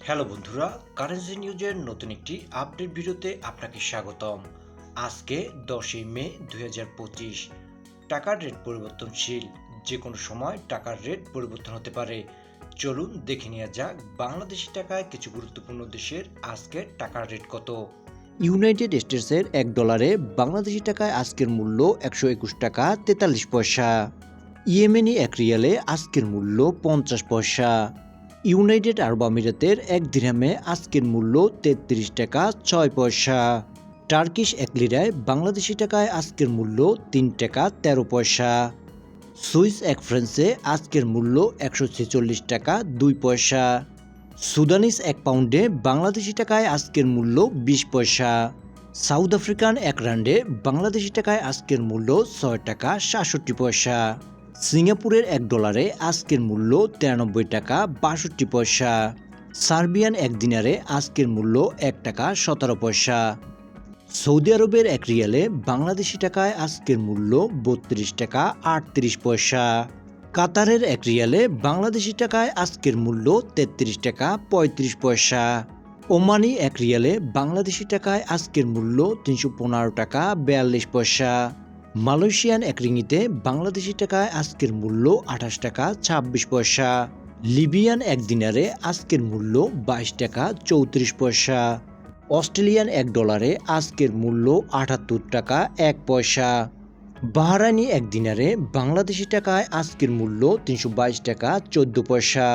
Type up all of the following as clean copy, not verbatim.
Hello বন্ধুরা, currency নিউজের নতুন একটি আপডেট ভিডিওতে আপনাকে স্বাগতম। আজকে 10ই মে 2025। টাকার রেট পরিবর্তনশীল, যে কোনো সময় টাকার রেট পরিবর্তন হতে পারে। চলুন দেখে নেওয়া যাক বাংলাদেশি টাকায় কিছু গুরুত্বপূর্ণ দেশের আজকের টাকার রেট কত। ইউনাইটেড স্টেটসের $1 বাংলাদেশি টাকায় আজকের মূল্য 121 টাকা 43 পয়সা। ইয়েমেনি এক রিয়ালে আজকের মূল্য 50 পয়সা। ইউনাইটেড আরব আমিরাতের এক দিরহামে আজকের মূল্য 33 টাকা 6 পয়সা। টার্কিশ এক লিরায় বাংলাদেশি টাকায় আজকের মূল্য 3 টাকা 13 পয়সা। সুইস এক ফ্রান্সে আজকের মূল্য 146 টাকা 2 পয়সা। সুদানিস এক পাউন্ডে বাংলাদেশি টাকায় আজকের মূল্য 20 পয়সা। সাউথ আফ্রিকান এক রান্ডে বাংলাদেশি টাকায় আজকের মূল্য 6 টাকা 67 পয়সা। সিঙ্গাপুরের $1 আজকের মূল্য 93 টাকা 62 পয়সা। সার্বিয়ান এক দিনারে আজকের মূল্য 1 টাকা 17 পয়সা। সৌদি আরবের এক রিয়ালে বাংলাদেশি টাকায় আজকের মূল্য 32 টাকা 38 পয়সা। কাতারের এক রিয়ালে বাংলাদেশি টাকায় আজকের মূল্য 33 টাকা 35 পয়সা। ওমানি এক রিয়ালে বাংলাদেশি টাকায় আজকের মূল্য 315 টাকা 42 পয়সা। মালয়েশিয়ান এক রিঙ্গিতে বাংলাদেশি টাকায় আজকের মূল্য 28 টাকা 26 পয়সা। লিবিয়ান এক দিনারে আজকের মূল্য 22 টাকা 34 পয়সা। অস্ট্রেলিয়ান $1 আজকের মূল্য 78 টাকা 1 পয়সা। বাহরাইনি এক দিনারে বাংলাদেশি টাকায় আজকের মূল্য 322 টাকা 14 পয়সা।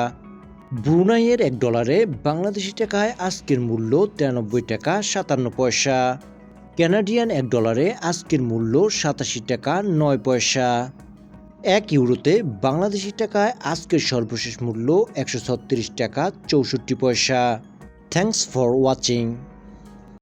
ব্রুনাইয়ের $1 বাংলাদেশি টাকায় আজকের মূল্য 93 টাকা 57 পয়সা। কানাডিয়ান $1 আজকের মূল্য 87 টাকা 9 পয়সা। 1 ইউরোতে বাংলাদেশি টাকায় আজকের সর্বশেষ মূল্য 136 টাকা 64 পয়সা। Thanks for watching.